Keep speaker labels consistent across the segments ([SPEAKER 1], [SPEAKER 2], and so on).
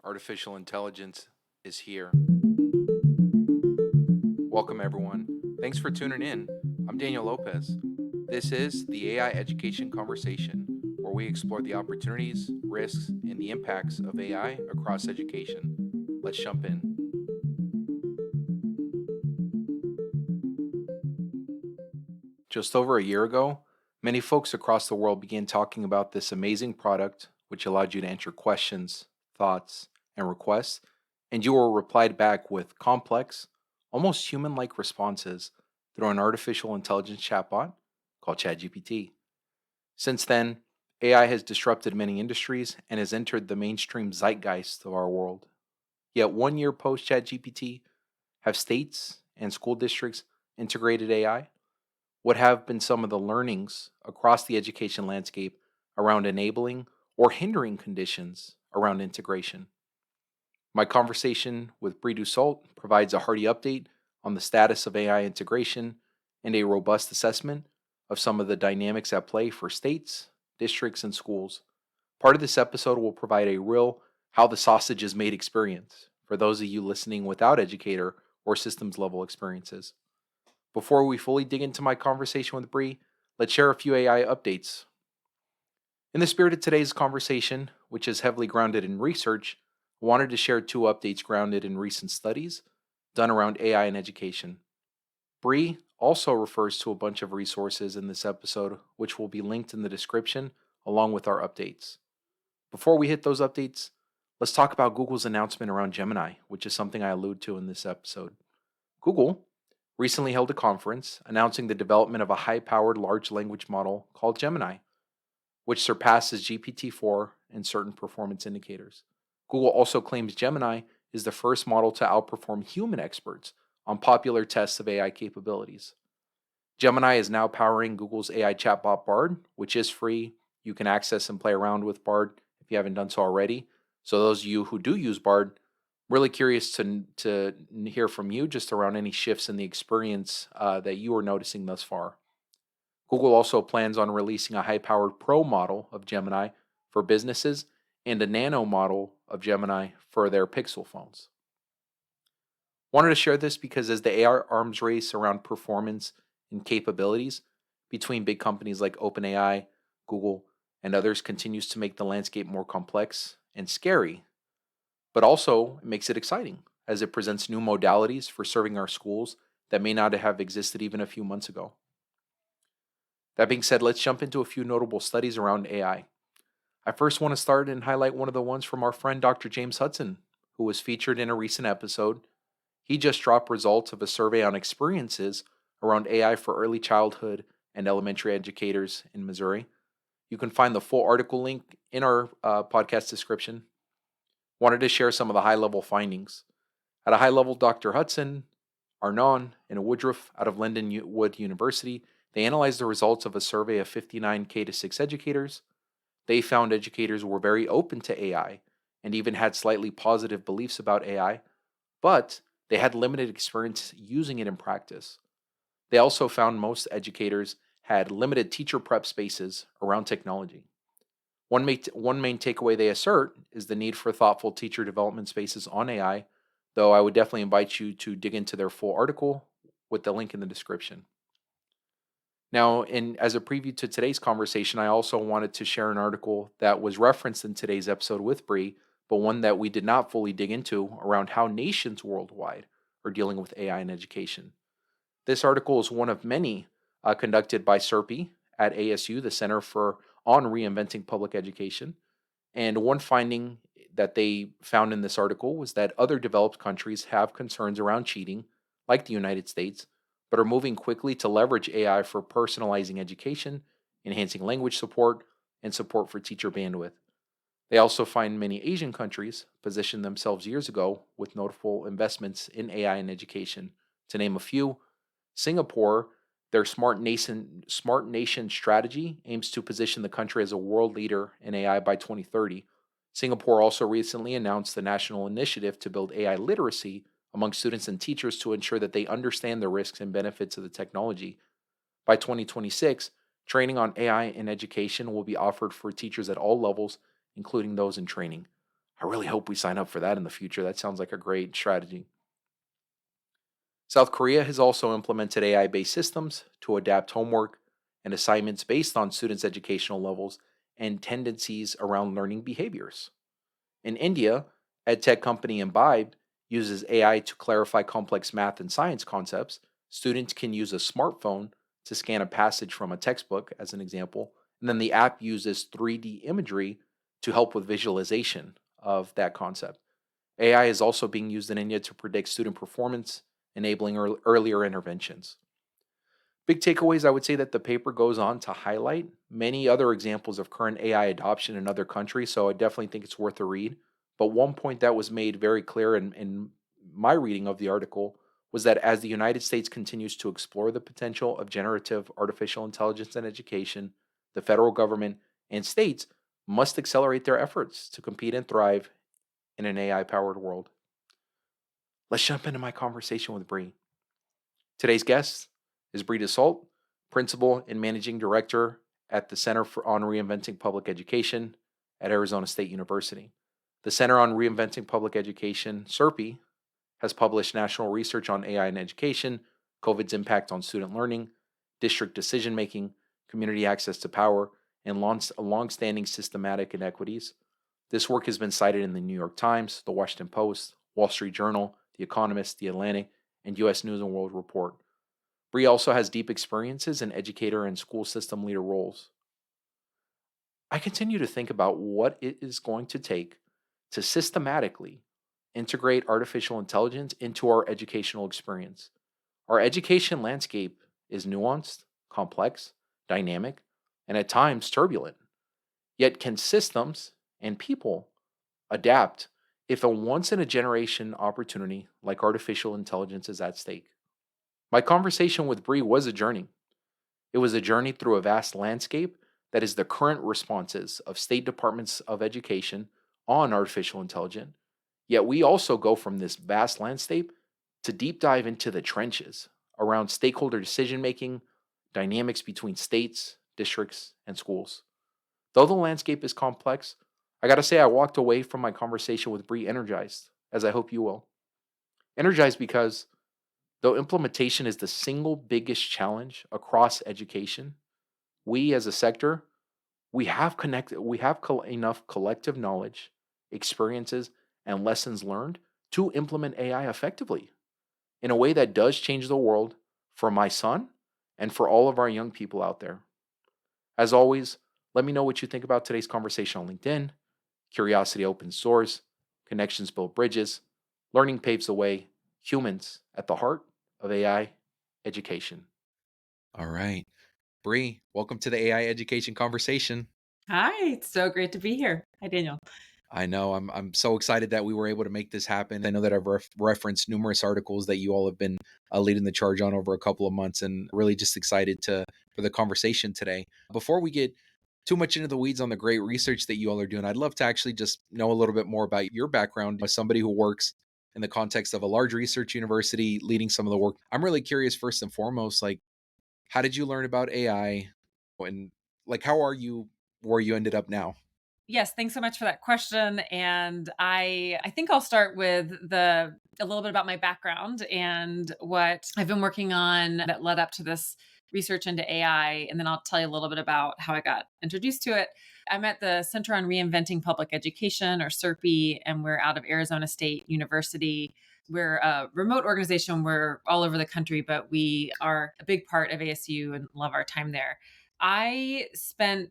[SPEAKER 1] Artificial intelligence is here. Welcome, everyone. Thanks for tuning in. I'm Daniel Lopez. This is the AI Education Conversation, where we explore the opportunities, risks, and the impacts of AI across education. Let's jump in. Just over a year ago, many folks across the world began talking about this amazing product, which allowed you to enter questions, thoughts, and requests, and you were replied back with complex, almost human like responses through an artificial intelligence chatbot called ChatGPT. Since then, AI has disrupted many industries and has entered the mainstream zeitgeist of our world. Yet, 1 year post ChatGPT, have states and school districts integrated AI? What have been some of the learnings across the education landscape around enabling or hindering conditions around integration? My conversation with Bree Dusseault provides a hearty update on the status of AI integration and a robust assessment of some of the dynamics at play for states, districts, and schools. Part of this episode will provide a real how the sausage is made experience for those of you listening without educator or systems level experiences. Before we fully dig into my conversation with Bree, let's share a few AI updates. In the spirit of today's conversation, which is heavily grounded in research, I wanted to share two updates grounded in recent studies done around AI in education. Bree also refers to a bunch of resources in this episode, which will be linked in the description along with our updates. Before we hit those updates, let's talk about Google's announcement around Gemini, which is something I allude to in this episode. Google recently held a conference announcing the development of a high powered large language model called Gemini, which surpasses GPT 4 in certain performance indicators. Google also claims Gemini is the first model to outperform human experts on popular tests of AI capabilities. Gemini is now powering Google's AI chatbot Bard, which is free. You can access and play around with Bard if you haven't done so already. So, those of you who do use Bard, really curious to hear from you just around any shifts in the experience that you are noticing thus far. Google also plans on releasing a high powered Pro model of Gemini for businesses and a Nano model of Gemini for their Pixel phones. Wanted to share this because as the AI arms race around performance and capabilities between big companies like OpenAI, Google, and others continues to make the landscape more complex and scary, but also it makes it exciting as it presents new modalities for serving our schools that may not have existed even a few months ago. That being said, let's jump into a few notable studies around AI. I first want to start and highlight one of the ones from our friend Dr. James Hudson, who was featured in a recent episode. He just dropped results of a survey on experiences around AI for early childhood and elementary educators in Missouri. You can find the full article link in our podcast description. Wanted to share some of the high level findings. At a high level, Dr. Hudson, Arnon, and Woodruff out of Lindenwood University, they analyzed the results of a survey of 59 K to 6 educators. They found educators were very open to AI and even had slightly positive beliefs about AI, but they had limited experience using it in practice. They also found most educators had limited teacher prep spaces around technology. One main takeaway they assert is the need for thoughtful teacher development spaces on AI, though I would definitely invite you to dig into their full article with the link in the description. Now, as a preview to today's conversation, I also wanted to share an article that was referenced in today's episode with Bree, but one that we did not fully dig into around how nations worldwide are dealing with AI in education. This article is one of many conducted by CRPE at ASU, the Center for on Reinventing Public Education. And one finding that they found in this article was that other developed countries have concerns around cheating, like the United States, but are moving quickly to leverage AI for personalizing education, enhancing language support, and support for teacher bandwidth. They also find many Asian countries positioned themselves years ago with notable investments in AI in education. To name a few, Singapore, their smart nation strategy aims to position the country as a world leader in AI by 2030. Singapore also recently announced the national initiative to build AI literacy among students and teachers to ensure that they understand the risks and benefits of the technology. By 2026, training on AI in education will be offered for teachers at all levels, including those in training. I really hope we sign up for that in the future. That sounds like a great strategy. South Korea has also implemented AI based systems to adapt homework and assignments based on students' educational levels and tendencies around learning behaviors. In India, edtech company Imbibe uses AI to clarify complex math and science concepts. Students can use a smartphone to scan a passage from a textbook, as an example, and then the app uses 3D imagery to help with visualization of that concept. AI is also being used in India to predict student performance, enabling earlier interventions. Big takeaways, I would say that the paper goes on to highlight many other examples of current AI adoption in other countries, so I definitely think it's worth a read. But one point that was made very clear in my reading of the article was that as the United States continues to explore the potential of generative artificial intelligence in education, the federal government and states must accelerate their efforts to compete and thrive in an AI powered world. Let's jump into my conversation with Bree. Today's guest is Bree Dusseault, Principal and Managing Director at the on Reinventing Public Education at Arizona State University. The Center on Reinventing Public Education, CRPE, has published national research on AI in education, COVID's impact on student learning, district decision making, community access to power, and long-standing systematic inequities. This work has been cited in the New York Times, the Washington Post, Wall Street Journal, The Economist, The Atlantic, and U.S. News and World Report. Bree also has deep experiences in educator and school system leader roles. I continue to think about what it is going to take to systematically integrate artificial intelligence into our educational experience. Our education landscape is nuanced, complex, dynamic, and at times turbulent. Yet, can systems and people adapt if a once in a generation opportunity like artificial intelligence is at stake? My conversation with Bree was a journey. It was a journey through a vast landscape that is the current responses of state departments of education on artificial intelligence. Yet we also go from this vast landscape to deep dive into the trenches around stakeholder decision making, dynamics between states, districts, and schools. Though the landscape is complex, I gotta say I walked away from my conversation with Bree energized, as I hope you will. Energized because though implementation is the single biggest challenge across education, we as a sector, we have enough collective knowledge, experiences, and lessons learned to implement AI effectively in a way that does change the world for my son and for all of our young people out there. As always, let me know what you think about today's conversation on LinkedIn. Curiosity opens doors, connections build bridges, learning paves the way, humans at the heart of AI education. All right. Bree, welcome to the AI education conversation.
[SPEAKER 2] Hi, it's so great to be here. Hi, Daniel.
[SPEAKER 1] I know I'm so excited that we were able to make this happen. I know that I've referenced numerous articles that you all have been leading the charge on over a couple of months, and really just excited to for the conversation today. Before we get too much into the weeds on the great research that you all are doing, I'd love to actually just know a little bit more about your background as somebody who works in the context of a large research university, leading some of the work. I'm really curious, first and foremost, like how did you learn about AI, and like how are you where you ended up now?
[SPEAKER 2] Yes, thanks so much for that question. And I think I'll start with the a little bit about my background and what I've been working on that led up to this research into AI. And then I'll tell you a little bit about how I got introduced to it. I'm at the Center on Reinventing Public Education, or CRPE, and we're out of Arizona State University. We're a remote organization. We're all over the country, but we are a big part of ASU and love our time there. I've been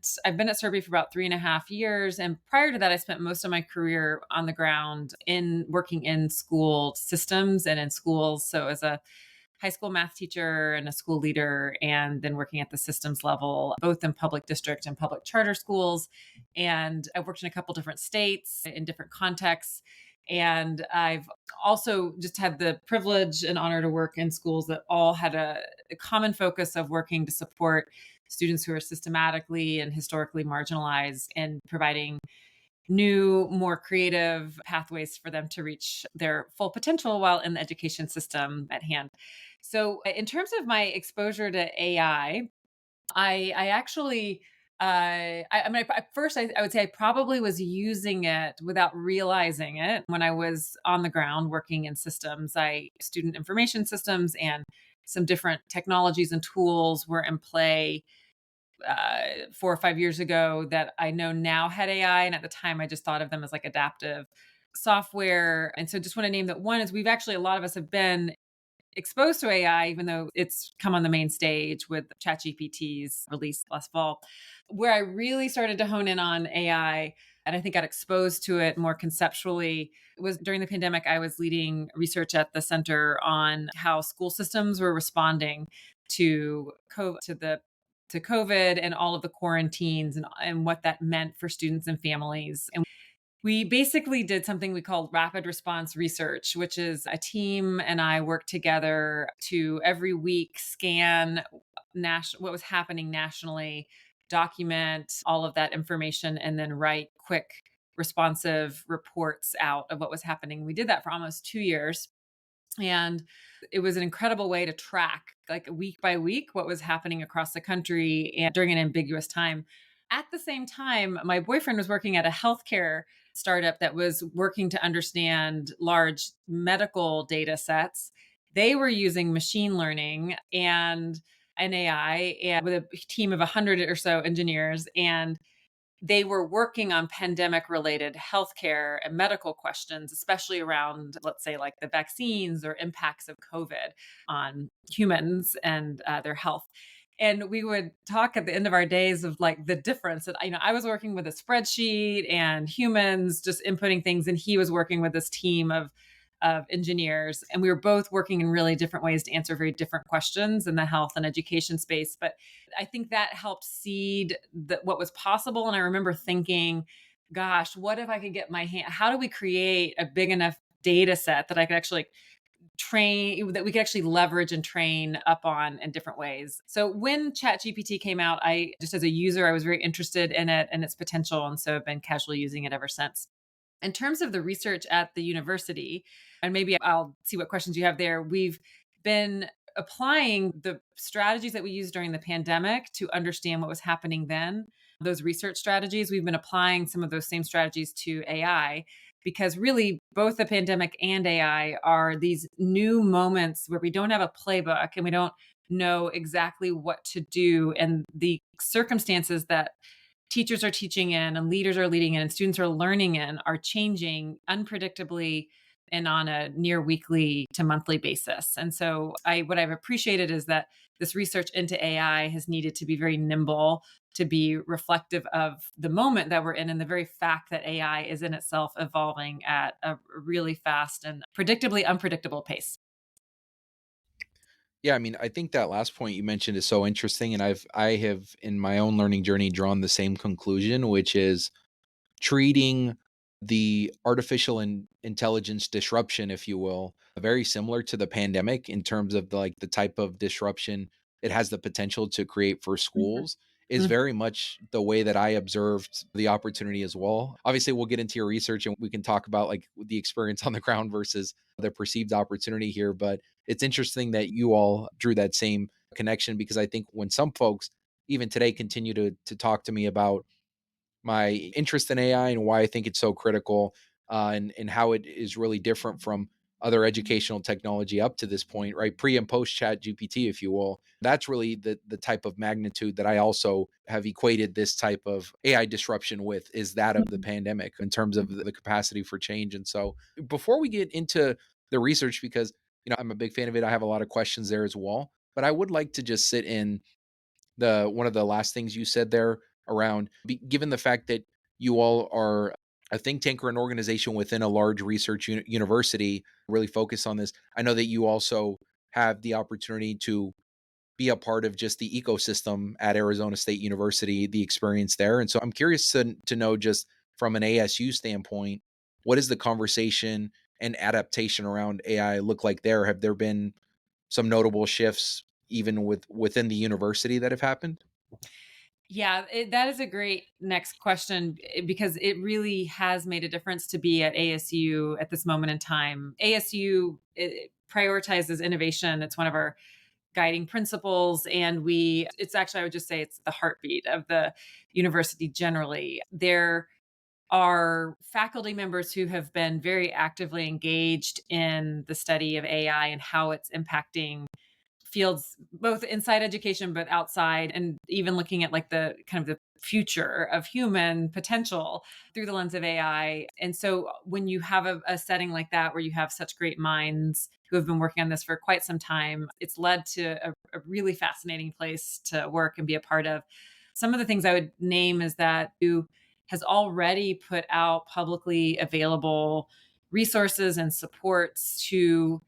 [SPEAKER 2] at Survey for about 3.5 years. And prior to that, I spent most of my career on the ground in working in school systems and in schools. So as a high school math teacher and a school leader, and then working at the systems level, both in public district and public charter schools. And I've worked in a couple different states in different contexts. And I've also just had the privilege and honor to work in schools that all had a common focus of working to support students who are systematically and historically marginalized and providing new, more creative pathways for them to reach their full potential while in the education system at hand. So, in terms of my exposure to AI, I actually I mean, at first, I would say I probably was using it without realizing it when I was on the ground working in systems. Student information systems and some different technologies and tools were in play 4 or 5 years ago that I know now had AI. And at the time, I just thought of them as like adaptive software. And so just want to name that one is we've actually, a lot of us have been exposed to AI, even though it's come on the main stage with ChatGPT's release last fall. Where I really started to hone in on AI, and I think got exposed to it more conceptually, was during the pandemic. I was leading research at the center on how school systems were responding to COVID and all of the quarantines and what that meant for students and families. And we basically did something we called rapid response research, which is a team and I worked together to every week scan what was happening nationally, document all of that information, and then write quick, responsive reports out of what was happening. We did that for almost 2 years. And it was an incredible way to track, like week by week, what was happening across the country and during an ambiguous time. At the same time, my boyfriend was working at a healthcare startup that was working to understand large medical data sets. They were using machine learning and AI and with a team of 100 or so engineers. And they were working on pandemic related healthcare and medical questions, especially around, let's say, like the vaccines or impacts of COVID on humans and their health. And we would talk at the end of our days of like the difference that, I was working with a spreadsheet and humans just inputting things, and he was working with this team of engineers. And we were both working in really different ways to answer very different questions in the health and education space. But I think that helped seed what was possible. And I remember thinking, gosh, what if I could get my hand? How do we create a big enough data set that I could actually that we could actually leverage and train up on in different ways? So when ChatGPT came out, I just as a user, I was very interested in it and its potential. And so I've been casually using it ever since. In terms of the research at the university, and maybe I'll see what questions you have there, we've been applying the strategies that we used during the pandemic to understand what was happening then. Those research strategies, we've been applying some of those same strategies to AI because really both the pandemic and AI are these new moments where we don't have a playbook and we don't know exactly what to do. And the circumstances that teachers are teaching in and leaders are leading in and students are learning in are changing unpredictably and on a near weekly to monthly basis. And so what I've appreciated is that this research into AI has needed to be very nimble, to be reflective of the moment that we're in and the very fact that AI is in itself evolving at a really fast and predictably unpredictable pace.
[SPEAKER 1] Yeah, I mean, I think that last point you mentioned is so interesting, and I have in my own learning journey drawn the same conclusion, which is treating the artificial intelligence disruption, if you will, very similar to the pandemic in terms of the type of disruption it has the potential to create for
[SPEAKER 2] Mhm.
[SPEAKER 1] schools is
[SPEAKER 2] Mhm.
[SPEAKER 1] very much the way that I observed the opportunity as well. Obviously, we'll get into your research and we can talk about like the experience on the ground versus the perceived opportunity here. But it's interesting that you all drew that same connection because I think when some folks even today continue to talk to me about my interest in AI and why I think it's so critical, and how it is really different from other educational technology up to this point, right? Pre and post Chat GPT, if you will. That's really the type of magnitude that I also have equated this type of AI disruption with is that of the pandemic in terms of the capacity for change. And so before we get into the research, because I'm a big fan of it, I have a lot of questions there as well. But I would like to just sit in the one of the last things you said there around given the fact that you all are a think tank or an organization within a large research university really focused on this. I know that you also have the opportunity to be a part of just the ecosystem at Arizona State University, the experience there. And so I'm curious to know just from an ASU standpoint, what is the conversation and adaptation around AI look like there? Have there been some notable shifts even within the university that have happened?
[SPEAKER 2] Yeah, that is a great next question because it really has made a difference to be at ASU at this moment in time. ASU prioritizes innovation. It's one of our guiding principles. And it's actually, I would just say it's the heartbeat of the university generally. There are faculty members who have been very actively engaged in the study of AI and how it's impacting fields both inside education but outside, and even looking at like the kind of the future of human potential through the lens of AI. And so when you have a setting like that where you have such great minds who have been working on this for quite some time, it's led to a really fascinating place to work and be a part of. Some of the things I would name is that you has already put out publicly available resources and supports to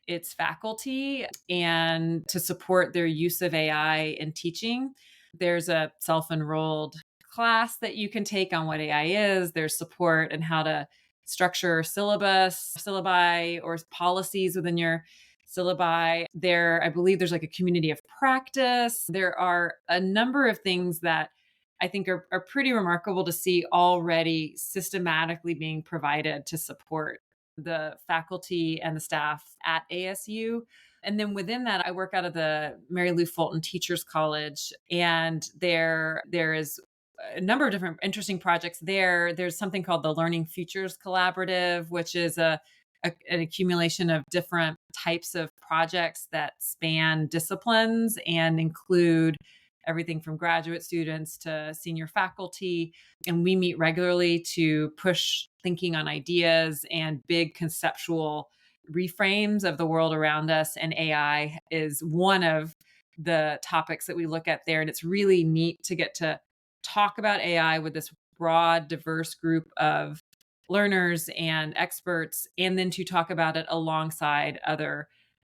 [SPEAKER 2] its faculty and to support their use of AI in teaching. There's a self enrolled class that you can take on what AI is. There's support and how to structure syllabi, or policies within your syllabi. I believe there's like a community of practice. There are a number of things that I think are pretty remarkable to see already systematically being provided to support the faculty and the staff at ASU. And then within that, I work out of the Mary Lou Fulton Teachers College, and there is a number of different interesting projects there. There's something called the Learning Futures Collaborative, which is an accumulation of different types of projects that span disciplines and include everything from graduate students to senior faculty. And we meet regularly to push thinking on ideas and big conceptual reframes of the world around us. And AI is one of the topics that we look at there. And it's really neat to get to talk about AI with this broad, diverse group of learners and experts, and then to talk about it alongside other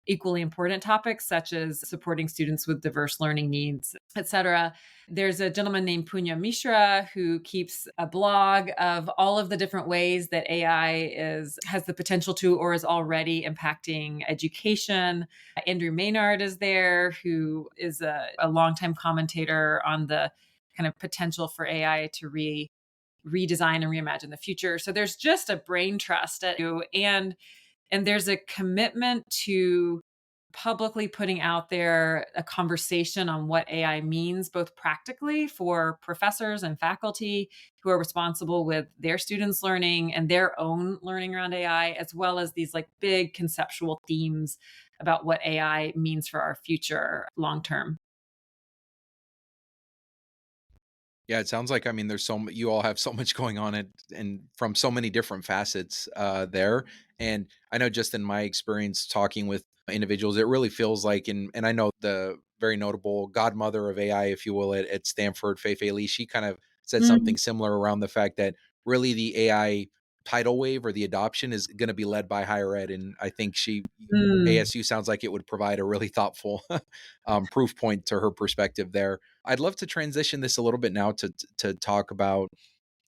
[SPEAKER 2] equally important topics such as supporting students with diverse learning needs, etc. There's a gentleman named Punya Mishra who keeps a blog of all of the different ways that has the potential to or is already impacting education. Andrew Maynard is there, who is a longtime commentator on the kind of potential for AI to redesign and reimagine the future. So there's just a brain trust at you, and there's a commitment to publicly putting out there a conversation on what AI means, both practically for professors and faculty who are responsible with their students' learning and their own learning around AI, as well as these like big conceptual themes about what AI means for our future long term.
[SPEAKER 1] Yeah, it sounds like, I mean, you all have so much going on, and from so many different facets there. And I know just in my experience talking with individuals, it really feels like, and I know the very notable godmother of AI, if you will, at Stanford, Fei Fei Li, she kind of said
[SPEAKER 2] Mm,
[SPEAKER 1] something similar around the fact that really the AI tidal wave or the adoption is going to be led by higher ed. And I think
[SPEAKER 2] mm.
[SPEAKER 1] ASU sounds like it would provide a really thoughtful proof point to her perspective there. I'd love to transition this a little bit now to talk about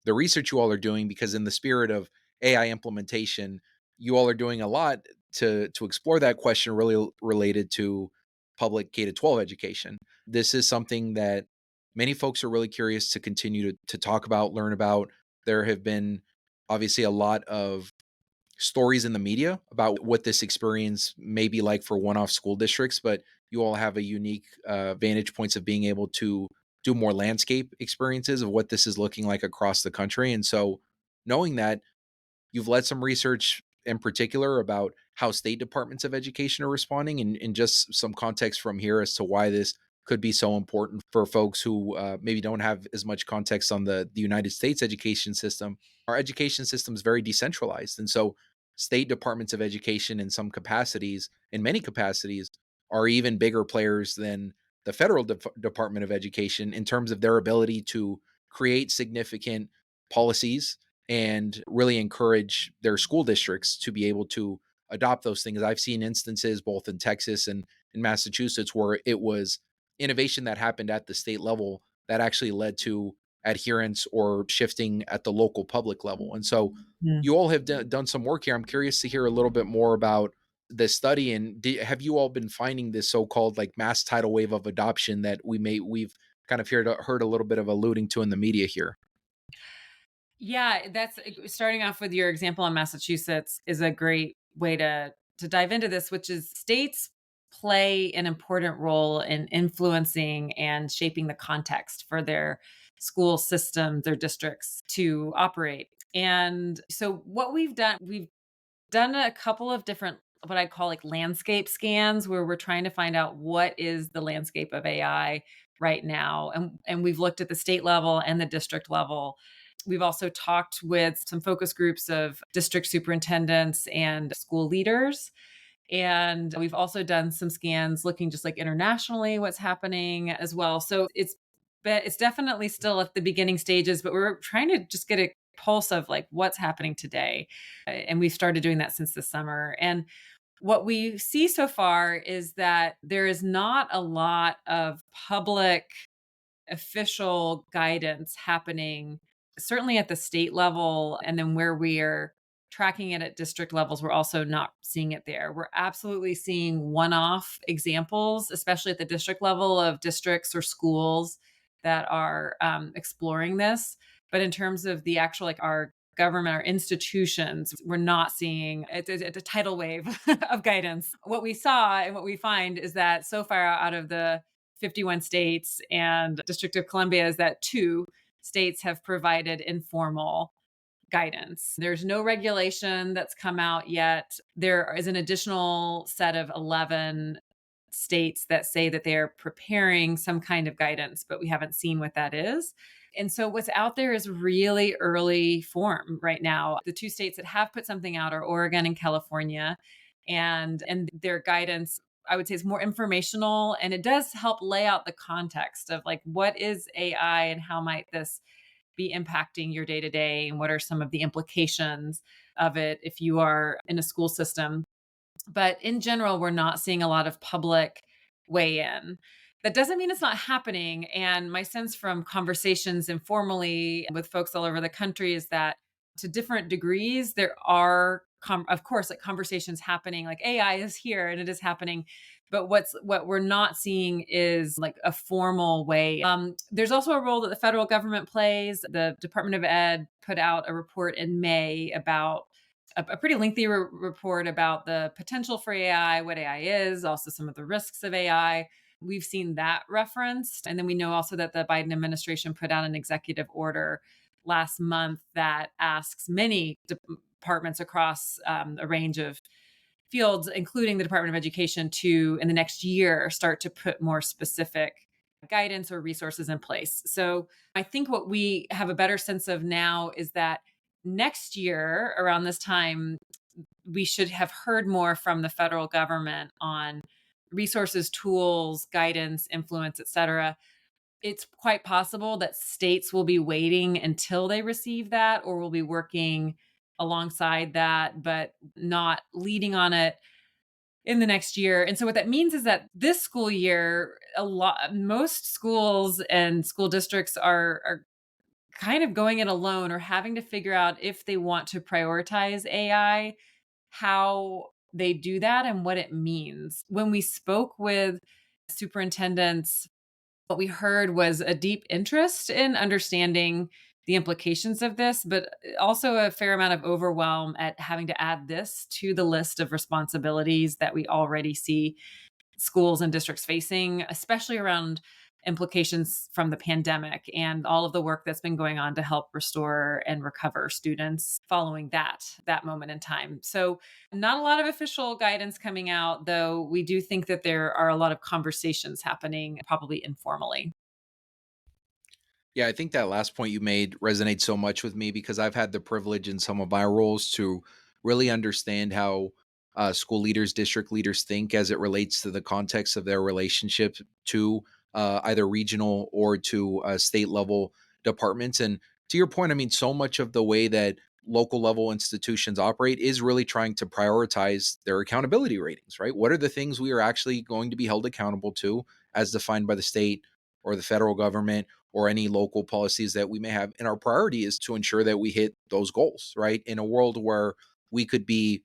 [SPEAKER 1] the research you all are doing, because in the spirit of AI implementation, you all are doing a lot to explore that question really related to public K to 12 education. This is something that many folks are really curious to continue to talk about, learn about. There have been obviously a lot of stories in the media about what this experience may be like for one-off school districts, but you all have a unique vantage points of being able to do more landscape experiences of what this is looking like across the country. And so knowing that, you've led some research in particular about how state departments of education are responding, and just some context from here as to why this could be so important for folks who maybe don't have as much context on the United States education system. Our education system is very decentralized. And so state departments of education in many capacities, are even bigger players than the federal Department of Education in terms of their ability to create significant policies and really encourage their school districts to be able to adopt those things. I've seen instances both in Texas and in Massachusetts where it was innovation that happened at the state level that actually led to adherence or shifting at the local public level. And so you all have done some work here. I'm curious to hear a little bit more about this study, and have you all been finding this so-called like mass tidal wave of adoption that we've kind of heard a little bit of alluding to in the media here?
[SPEAKER 2] Yeah, that's starting off with your example in Massachusetts is a great way to dive into this, which is states play an important role in influencing and shaping the context for their school systems, their districts to operate. And so what we've done a couple of different what I call like landscape scans where we're trying to find out what is the landscape of AI right now. And we've looked at the state level and the district level. We've also talked with some focus groups of district superintendents and school leaders. And we've also done some scans looking just like internationally what's happening as well. So it's definitely still at the beginning stages, but we're trying to just get a pulse of like what's happening today. And we've started doing that since the summer. And what we see so far is that there is not a lot of public official guidance happening, certainly at the state level. And then where we are tracking it at district levels, we're also not seeing it there. We're absolutely seeing one off examples, especially at the district level of districts or schools that are exploring this. But in terms of the actual, like our government, our institutions, we're not seeing it's a tidal wave of guidance. What we saw and what we find is that so far out of the 51 states and District of Columbia is that 2 states have provided informal guidance. There's no regulation that's come out yet. There is an additional set of 11 states that say that they're preparing some kind of guidance, but we haven't seen what that is. And so what's out there is really early form right now. The 2 states that have put something out are Oregon and California. And their guidance, I would say, is more informational, and it does help lay out the context of like what is AI and how might this be impacting your day to day, and what are some of the implications of it if you are in a school system. But in general, we're not seeing a lot of public weigh in. That doesn't mean it's not happening. And my sense from conversations informally with folks all over the country is that to different degrees, there are, of course, like conversations happening, like AI is here and it is happening. But what we're not seeing is like a formal way. There's also a role that the federal government plays. The Department of Ed put out a report in May about a pretty lengthy report about the potential for AI, what AI is, also some of the risks of AI. We've seen that referenced. And then we know also that the Biden administration put out an executive order last month that asks many departments across a range of fields, including the Department of Education, to, in the next year, start to put more specific guidance or resources in place. So I think what we have a better sense of now is that next year, around this time, we should have heard more from the federal government on resources, tools, guidance, influence, et cetera. It's quite possible that states will be waiting until they receive that or will be working alongside that, but not leading on it in the next year. And so what that means is that this school year, most schools and school districts are kind of going it alone or having to figure out if they want to prioritize AI, how they do that and what it means. When we spoke with superintendents, what we heard was a deep interest in understanding the implications of this, but also a fair amount of overwhelm at having to add this to the list of responsibilities that we already see schools and districts facing, especially around implications from the pandemic and all of the work that's been going on to help restore and recover students following that moment in time. So not a lot of official guidance coming out, though we do think that there are a lot of conversations happening, probably informally.
[SPEAKER 1] Yeah, I think that last point you made resonates so much with me because I've had the privilege in some of my roles to really understand how school leaders, district leaders think as it relates to the context of their relationship to either regional or to state level departments. And to your point, I mean, so much of the way that local level institutions operate is really trying to prioritize their accountability ratings, right? What are the things we are actually going to be held accountable to as defined by the state or the federal government or any local policies that we may have. And our priority is to ensure that we hit those goals, right? In a world where we could be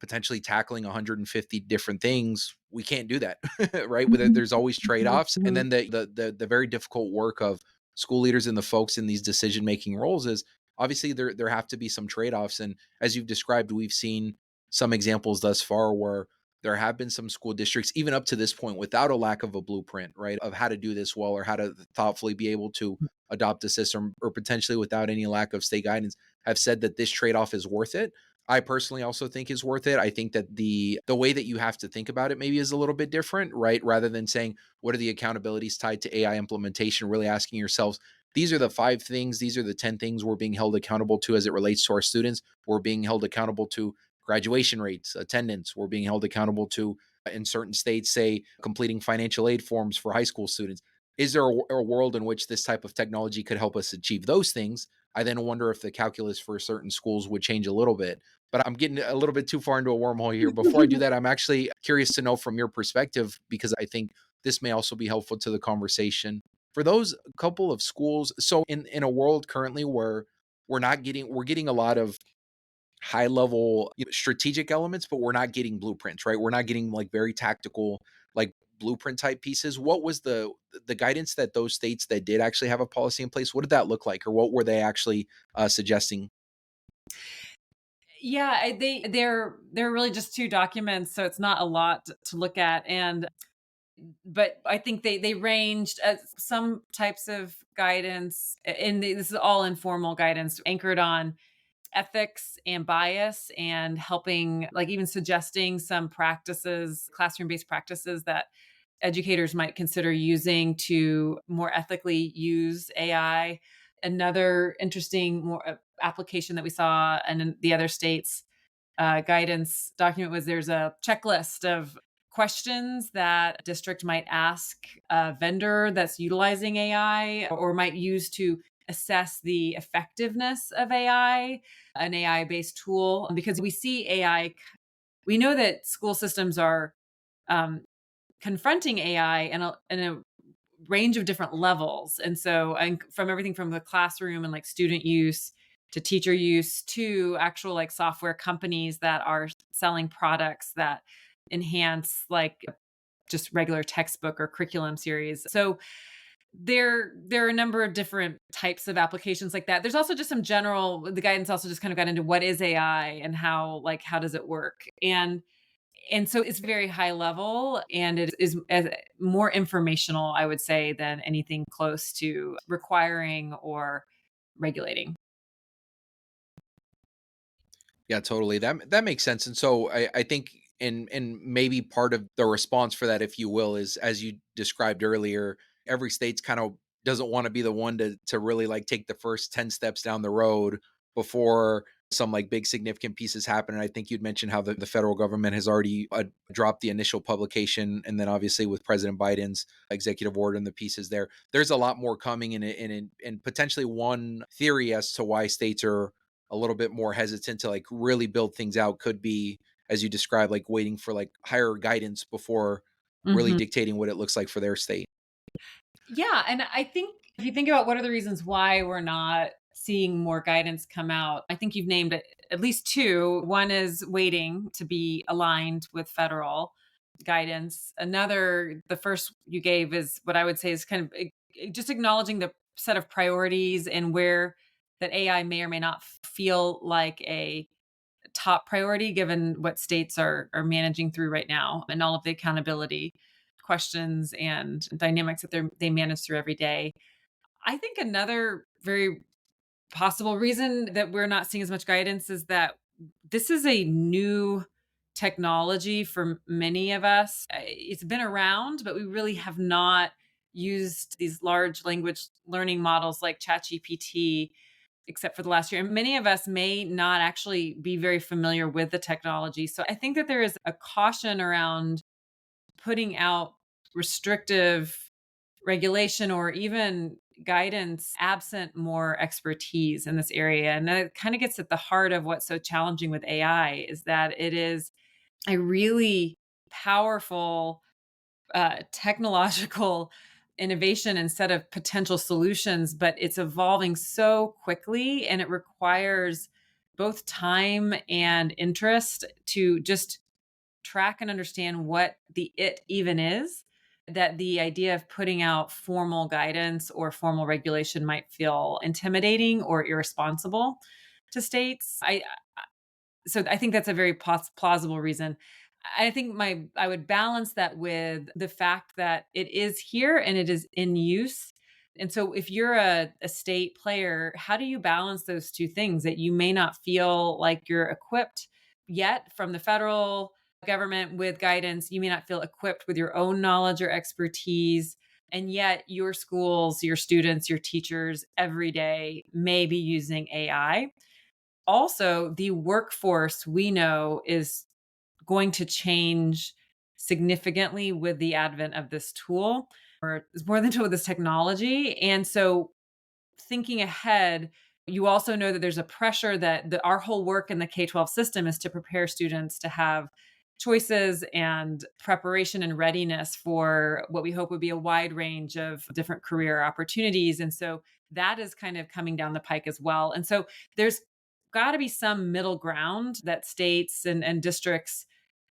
[SPEAKER 1] potentially tackling 150 different things, we can't do that, right? There's always trade-offs. And then the very difficult work of school leaders and the folks in these decision-making roles is obviously there have to be some trade-offs. And as you've described, we've seen some examples thus far where there have been some school districts, even up to this point, without a lack of a blueprint, right, of how to do this well or how to thoughtfully be able to adopt a system, or potentially without any lack of state guidance, have said that this trade off is worth it. I personally also think is worth it. I think that the way that you have to think about it maybe is a little bit different, right? Rather than saying what are the accountabilities tied to AI implementation, really asking yourselves, these are the 5 things, these are the 10 things we're being held accountable to as it relates to our students. We're being held accountable to graduation rates, attendance. We're being held accountable to, in certain states, say, completing financial aid forms for high school students. Is there a world in which this type of technology could help us achieve those things? I then wonder if the calculus for certain schools would change a little bit. But I'm getting a little bit too far into a wormhole here. Before I do that, I'm actually curious to know from your perspective, because I think this may also be helpful to the conversation. For those couple of schools, so in a world currently where we're getting a lot of high level, strategic elements, but we're not getting blueprints, right? We're not getting like very tactical, like blueprint type pieces. What was the guidance that those states that did actually have a policy in place? What did that look like, or what were they actually suggesting?
[SPEAKER 2] Yeah, they're really just 2 documents, so it's not a lot to look at, and but I think they ranged some types of guidance, and this is all informal guidance anchored on ethics and bias, and helping, like, even suggesting some practices, classroom-based practices that educators might consider using to more ethically use AI. Another interesting more application that we saw in the other states guidance document was there's a checklist of questions that a district might ask a vendor that's utilizing AI or might use to assess the effectiveness of AI, an AI based tool. Because we see AI, we know that school systems are um, confronting AI in a range of different levels. And so, and from everything from the classroom and like student use to teacher use to actual like software companies that are selling products that enhance like just regular textbook or curriculum series. So there are a number of different types of applications like that. There's also just some general the guidance also just kind of got into what is AI and how does it work. And so it's very high level, and it is more informational, I would say, than anything close to requiring or regulating.
[SPEAKER 1] Yeah, totally. That makes sense. And so I think, and maybe part of the response for that, if you will, is as you described earlier, every state's kind of doesn't want to be the one to really like take the first 10 steps down the road before some like big significant pieces happen. And I think you'd mentioned how the federal government has already dropped the initial publication. And then obviously with President Biden's executive order and the pieces there, there's a lot more coming in it. And potentially one theory as to why states are a little bit more hesitant to like really build things out could be, as you described, like waiting for like higher guidance before really
[SPEAKER 2] Mhm.
[SPEAKER 1] dictating what it looks like for their state.
[SPEAKER 2] Yeah, and I think if you think about what are the reasons why we're not seeing more guidance come out, I think you've named at least 2. One is waiting to be aligned with federal guidance. Another, the first you gave is what I would say is kind of just acknowledging the set of priorities and where that AI may or may not feel like a top priority given what states are managing through right now and all of the accountability questions and dynamics that they manage through every day. I think another very possible reason that we're not seeing as much guidance is that this is a new technology for many of us. It's been around, but we really have not used these large language learning models like ChatGPT except for the last year. And many of us may not actually be very familiar with the technology. So I think that there is a caution around putting out restrictive regulation or even guidance absent more expertise in this area. And that kind of gets at the heart of what's so challenging with AI is that it is a really powerful technological innovation and set of potential solutions, but it's evolving so quickly and it requires both time and interest to just track and understand what the it even is. That the idea of putting out formal guidance or formal regulation might feel intimidating or irresponsible to states. So I think that's a very plausible reason. I think I would balance that with the fact that it is here and it is in use. And so if you're a state player, how do you balance those two things that you may not feel like you're equipped yet from the federal government with guidance? You may not feel equipped with your own knowledge or expertise. And yet your schools, your students, your teachers every day may be using AI. Also, the workforce we know is going to change significantly with the advent of this tool, or it's more than tool, with this technology. And so thinking ahead, you also know that there's a pressure that our whole work in the K-12 system is to prepare students to have choices and preparation and readiness for what we hope would be a wide range of different career opportunities. And so that is kind of coming down the pike as well. And so there's got to be some middle ground that states and districts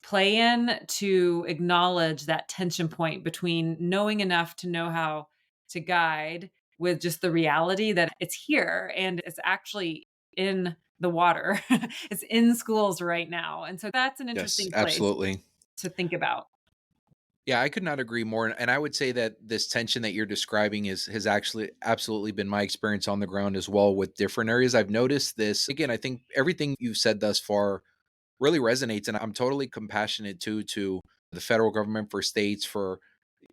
[SPEAKER 2] play in to acknowledge that tension point between knowing enough to know how to guide with just the reality that it's here and it's actually in the water. It's in schools right now. And so that's an
[SPEAKER 1] Yes,
[SPEAKER 2] interesting place
[SPEAKER 1] absolutely.
[SPEAKER 2] to think about.
[SPEAKER 1] Yeah, I could not agree more. And I would say that this tension that you're describing has actually absolutely been my experience on the ground as well with different areas. I've noticed this. Again, I think everything you've said thus far really resonates. And I'm totally compassionate too to the federal government, for states, for,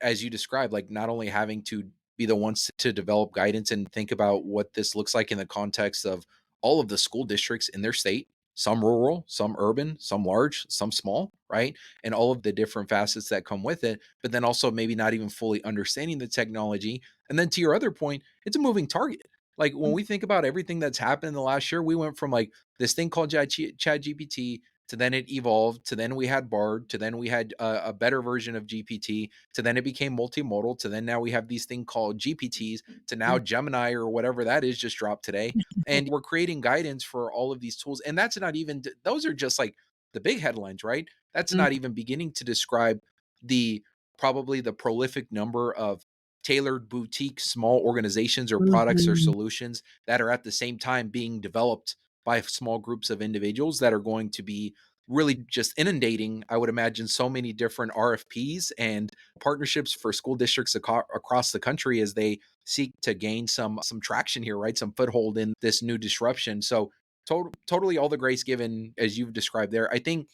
[SPEAKER 1] as you described, like not only having to be the ones to develop guidance and think about what this looks like in the context of all of the school districts in their state, some rural, some urban, some large, some small, right? And all of the different facets that come with it, but then also maybe not even fully understanding the technology. And then to your other point, it's a moving target. Like when we think about everything that's happened in the last year, we went from like this thing called Chat GPT, to then it evolved, to then we had Bard, to then we had a better version of GPT, to then it became multimodal, to then now we have these thing called GPTs, to now Gemini or whatever that is just dropped today. And we're creating guidance for all of these tools. And that's not even, those are just like the big headlines, right? That's
[SPEAKER 2] Mhm,
[SPEAKER 1] not even beginning to describe the probably the prolific number of tailored boutique small organizations or products or
[SPEAKER 2] mhm,
[SPEAKER 1] solutions that are at the same time being developed by small groups of individuals that are going to be really just inundating, I would imagine, so many different RFPs and partnerships for school districts across the country as they seek to gain some traction here, right? Some foothold in this new disruption. So totally all the grace given as you've described there. I think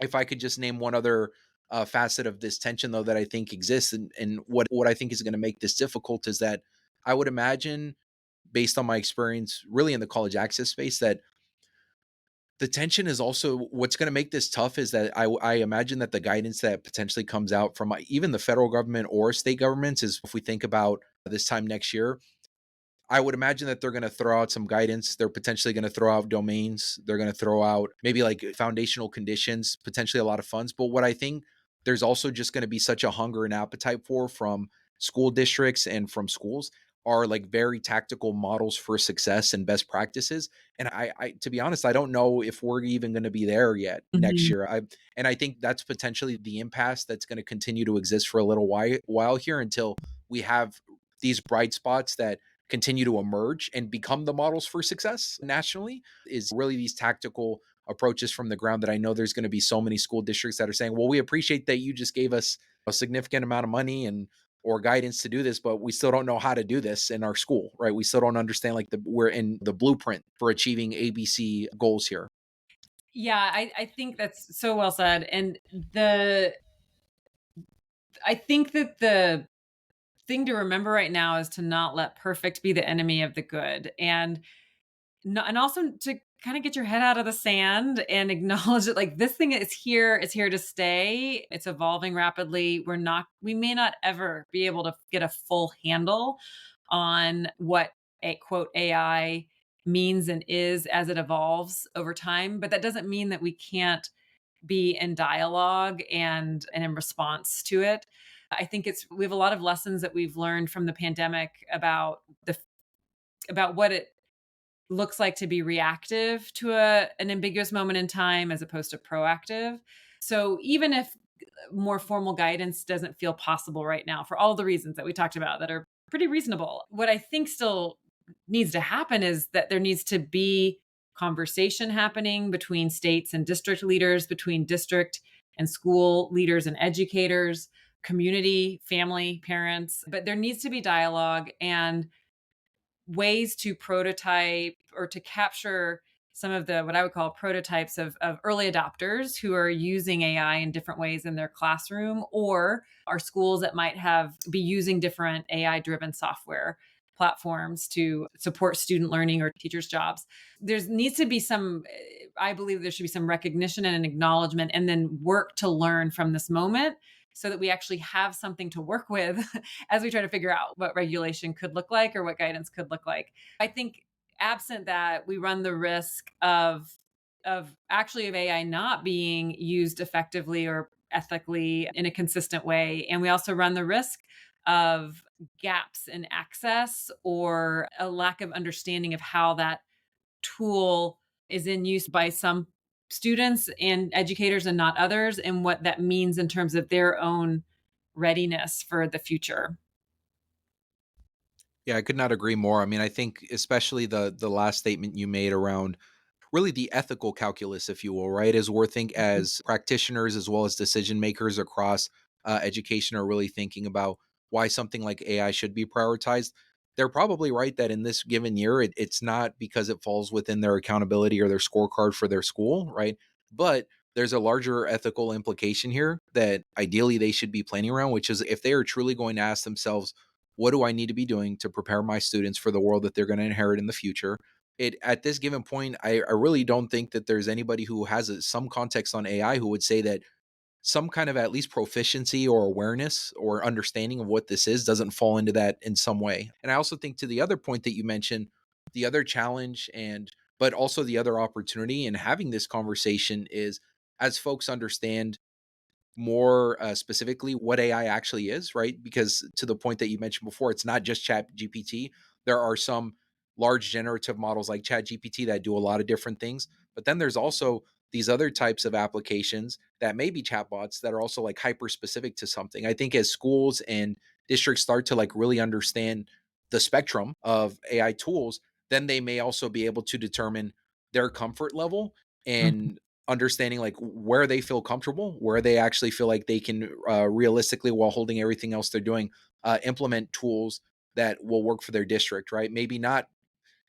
[SPEAKER 1] if I could just name one other facet of this tension, though, that I think exists, and what I think is going to make this difficult is that I would imagine, based on my experience really in the college access space, that the tension is also what's going to make this tough is that I imagine that the guidance that potentially comes out from even the federal government or state governments is, if we think about this time next year, I would imagine that they're going to throw out some guidance. They're potentially going to throw out domains. They're going to throw out maybe like foundational conditions, potentially a lot of funds. But what I think there's also just going to be such a hunger and appetite for from school districts and from schools are like very tactical models for success and best practices. And to be honest, I don't know if we're even going to be there yet next
[SPEAKER 2] mhm.
[SPEAKER 1] year. And I think that's potentially the impasse that's going to continue to exist for a little while here until we have these bright spots that continue to emerge and become the models for success nationally, is really these tactical approaches from the ground that I know there's going to be so many school districts that are saying, well, we appreciate that you just gave us a significant amount of money and or guidance to do this, but we still don't know how to do this in our school, right? We still don't understand like we're in the blueprint for achieving ABC goals here.
[SPEAKER 2] Yeah, I think that's so well said. And the I think that the thing to remember right now is to not let perfect be the enemy of the good. And no, and also to kind of get your head out of the sand and acknowledge that like this thing is here, it's here to stay. It's evolving rapidly. We may not ever be able to get a full handle on what a quote AI means and is as it evolves over time, but that doesn't mean that we can't be in dialogue and in response to it. I think we have a lot of lessons that we've learned from the pandemic about what it looks like to be reactive to an ambiguous moment in time as opposed to proactive. So even if more formal guidance doesn't feel possible right now for all the reasons that we talked about that are pretty reasonable, what I think still needs to happen is that there needs to be conversation happening between states and district leaders, between district and school leaders and educators, community, family, parents. But there needs to be dialogue and ways to prototype or to capture some of the what I would call prototypes of early adopters who are using AI in different ways in their classroom, or are schools that might have be using different AI driven software platforms to support student learning or teachers' jobs. There needs to be some, I believe there should be some recognition and an acknowledgement, and then work to learn from this moment so that we actually have something to work with as we try to figure out what regulation could look like or what guidance could look like. I think absent that, we run the risk of AI not being used effectively or ethically in a consistent way. And we also run the risk of gaps in access or a lack of understanding of how that tool is in use by some students and educators and not others, and what that means in terms of their own readiness for the future.
[SPEAKER 1] Yeah, I could not agree more. I mean, I think especially the last statement you made around really the ethical calculus, if you will, right? As we're think
[SPEAKER 2] Mhm.
[SPEAKER 1] as practitioners as well as decision makers across education are really thinking about why something like AI should be prioritized. They're probably right that in this given year, it's not because it falls within their accountability or their scorecard for their school, right? But there's a larger ethical implication here that ideally they should be planning around, which is if they are truly going to ask themselves, what do I need to be doing to prepare my students for the world that they're going to inherit in the future? It at this given point, I really don't think that there's anybody who has some context on AI who would say that some kind of at least proficiency or awareness or understanding of what this is doesn't fall into that in some way. And I also think to the other point that you mentioned, the other challenge and but also the other opportunity in having this conversation is as folks understand more specifically what AI actually is, right? Because to the point that you mentioned before, it's not just Chat GPT. There are some large generative models like Chat GPT that do a lot of different things. But then there's also these other types of applications that may be chatbots that are also like hyper specific to something. I think as schools and districts start to like really understand the spectrum of AI tools, then they may also be able to determine their comfort level
[SPEAKER 2] Mhm.
[SPEAKER 1] and understanding like where they feel comfortable, where they actually feel like they can realistically, while holding everything else they're doing, implement tools that will work for their district, right? Maybe not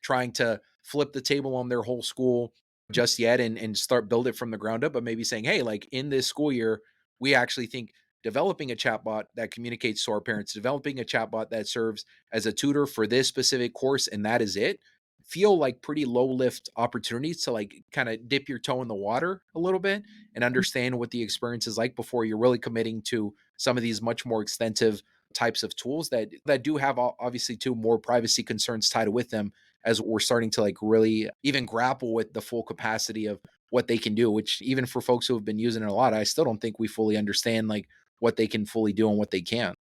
[SPEAKER 1] trying to flip the table on their whole school just yet and start build it from the ground up, but maybe saying, hey, like in this school year, we actually think developing a chatbot that communicates to our parents, developing a chatbot that serves as a tutor for this specific course, and that is it. Feel like pretty low lift opportunities to like kind of dip your toe in the water a little bit and understand what the experience is like before you're really committing to some of these much more extensive types of tools that do have obviously too more privacy concerns tied with them as we're starting to like really even grapple with the full capacity of what they can do, which even for folks who have been using it a lot, I still don't think we fully understand like what they can fully do and what they can't.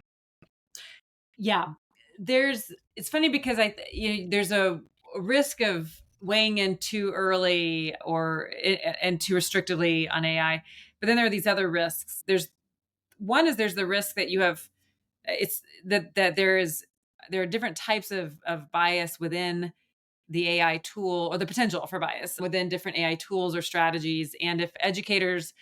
[SPEAKER 2] Yeah. It's funny because there's a risk of weighing in too early and too restrictively on AI. But then there are these other risks. There's the risk that you have it's that there are different types of bias within the AI tool, or the potential for bias within different AI tools or strategies. And if educators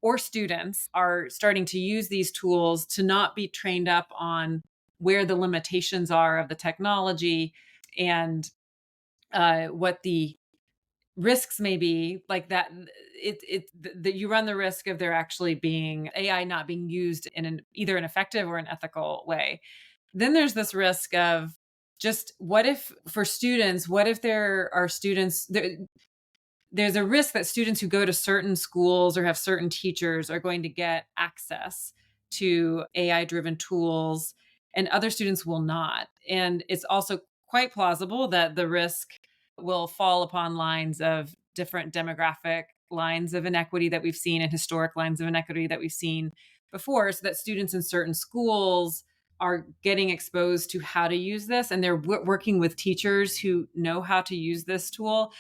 [SPEAKER 2] or students are starting to use these tools to not be trained up on where the limitations are of the technology, and what the risks may be, like that, that you run the risk of there actually being AI not being used in either an effective or an ethical way. Then there's this risk of just what if for students, what if there are students there's a risk that students who go to certain schools or have certain teachers are going to get access to AI driven tools and other students will not. And it's also quite plausible that the risk will fall upon lines of different demographic lines of inequity that we've seen and historic lines of inequity that we've seen before, so that students in certain schools are getting exposed to how to use this, and they're working with teachers who know how to use this tool,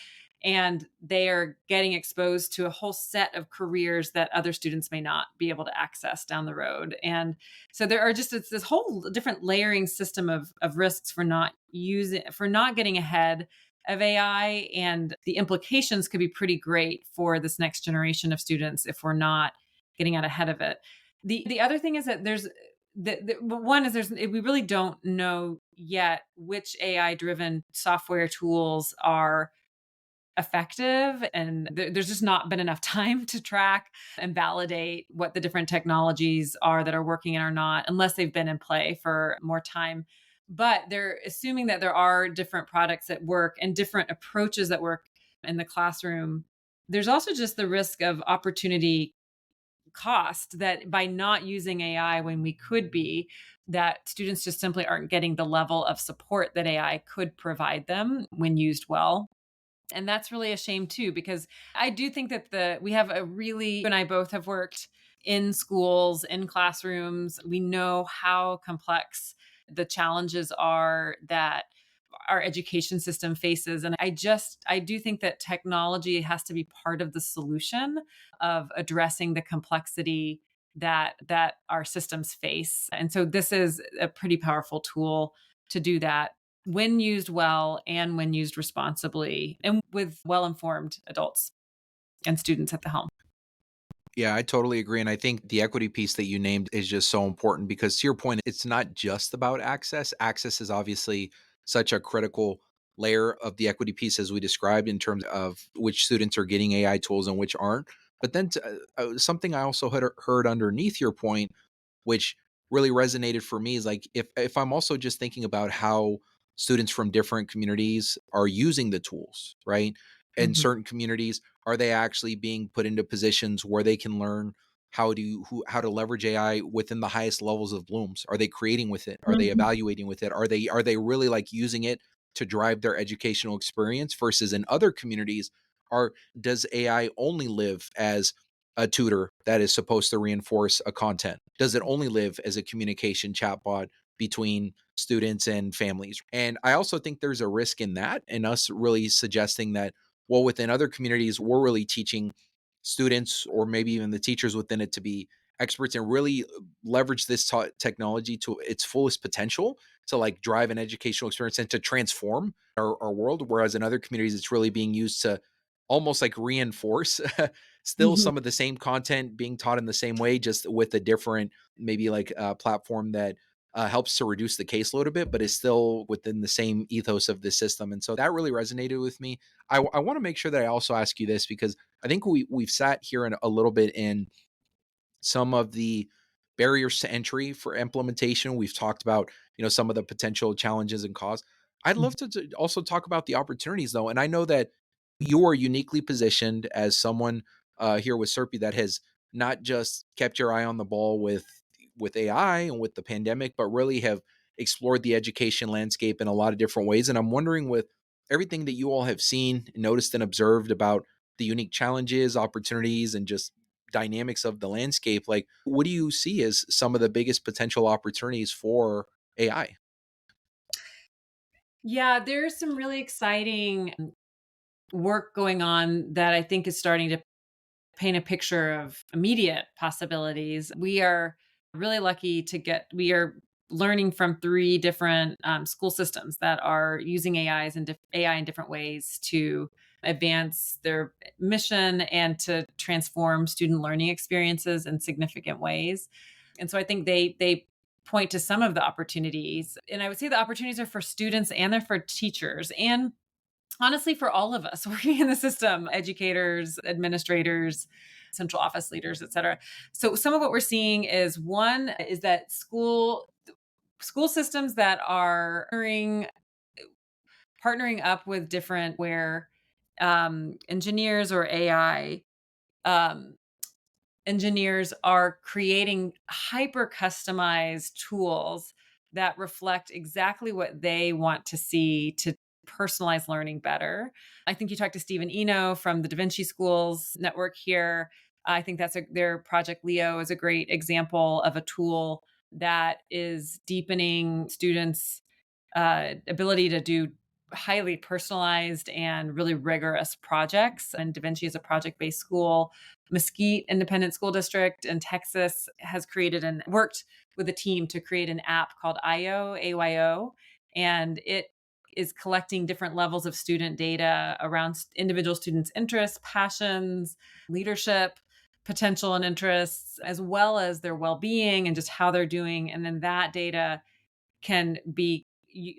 [SPEAKER 2] and they are getting exposed to a whole set of careers that other students may not be able to access down the road. And so there are just it's this whole different layering system of risks for not getting ahead of AI, and the implications could be pretty great for this next generation of students if we're not getting out ahead of it. The other thing is that one is we really don't know yet which AI driven software tools are effective, and there's just not been enough time to track and validate what the different technologies are that are working and are not, unless they've been in play for more time. But they're assuming that there are different products that work and different approaches that work in the classroom. There's also just the risk of opportunity cost, that by not using AI when we could be, that students just simply aren't getting the level of support that AI could provide them when used well. And that's really a shame too, because I do think that we have a really, you and I both have worked in schools, in classrooms. We know how complex the challenges are that our education system faces. And I do think that technology has to be part of the solution of addressing the complexity that our systems face. And so this is a pretty powerful tool to do that when used well and when used responsibly and with well-informed adults and students at the helm.
[SPEAKER 1] Yeah, I totally agree. And I think the equity piece that you named is just so important because, to your point, it's not just about access. Access is obviously such a critical layer of the equity piece, as we described, in terms of which students are getting AI tools and which aren't. But then something I also heard underneath your point, which really resonated for me, is like if I'm also just thinking about how students from different communities are using the tools, right? In
[SPEAKER 2] Mhm.
[SPEAKER 1] certain communities, are they actually being put into positions where they can learn how to leverage AI within the highest levels of blooms? Are they creating with it? Are they
[SPEAKER 2] Mhm.
[SPEAKER 1] evaluating with it? Are they really like using it to drive their educational experience? Versus in other communities, are does AI only live as a tutor that is supposed to reinforce a content? Does it only live as a communication chatbot between students and families? And I also think there's a risk in that, and us really suggesting that, well, within other communities, we're really teaching students or maybe even the teachers within it to be experts and really leverage this technology to its fullest potential to like drive an educational experience and to transform our world. Whereas in other communities, it's really being used to almost like reinforce still
[SPEAKER 2] Mhm.
[SPEAKER 1] some of the same content being taught in the same way, just with a different, maybe like platform that helps to reduce the caseload a bit, but is still within the same ethos of the system. And so that really resonated with me. I want to make sure that I also ask you this because I think we've sat here in a little bit in some of the barriers to entry for implementation. We've talked about, some of the potential challenges and costs. I'd love to also talk about the opportunities though. And I know that you are uniquely positioned as someone here with CRPE that has not just kept your eye on the ball with AI and with the pandemic, but really have explored the education landscape in a lot of different ways. And I'm wondering, with everything that you all have seen, noticed, and observed about the unique challenges, opportunities, and just dynamics of the landscape, like what do you see as some of the biggest potential opportunities for AI?
[SPEAKER 2] Yeah, there's some really exciting work going on that I think is starting to paint a picture of immediate possibilities. We are really lucky we are learning from three different school systems that are using AI in different ways to advance their mission and to transform student learning experiences in significant ways. And so I think they point to some of the opportunities. And I would say the opportunities are for students and they're for teachers and honestly for all of us working in the system, educators, administrators, central office leaders, et cetera. So some of what we're seeing is one is that school systems that are partnering up with different where engineers or AI um, engineers are creating hyper customized tools that reflect exactly what they want to see to personalize learning better. I think you talked to Stephen Eno from the Da Vinci Schools network here. I think their project Leo is a great example of a tool that is deepening students' ability to do highly personalized and really rigorous projects. And Da Vinci is a project based school. Mesquite Independent School District in Texas has created and worked with a team to create an app called IO, AYO, and it is collecting different levels of student data around individual students' interests, passions, leadership, potential and interests, as well as their well-being and just how they're doing. And then that data can be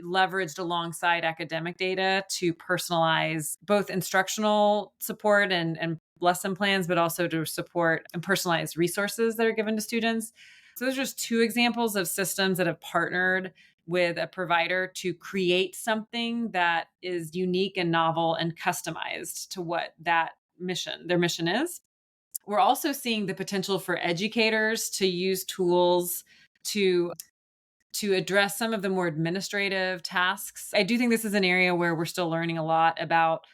[SPEAKER 2] leveraged alongside academic data to personalize both instructional support and lesson plans, but also to support and personalize resources that are given to students. So those are just two examples of systems that have partnered with a provider to create something that is unique and novel and customized to what their mission is. We're also seeing the potential for educators to use tools to address some of the more administrative tasks. I do think this is an area where we're still learning a lot about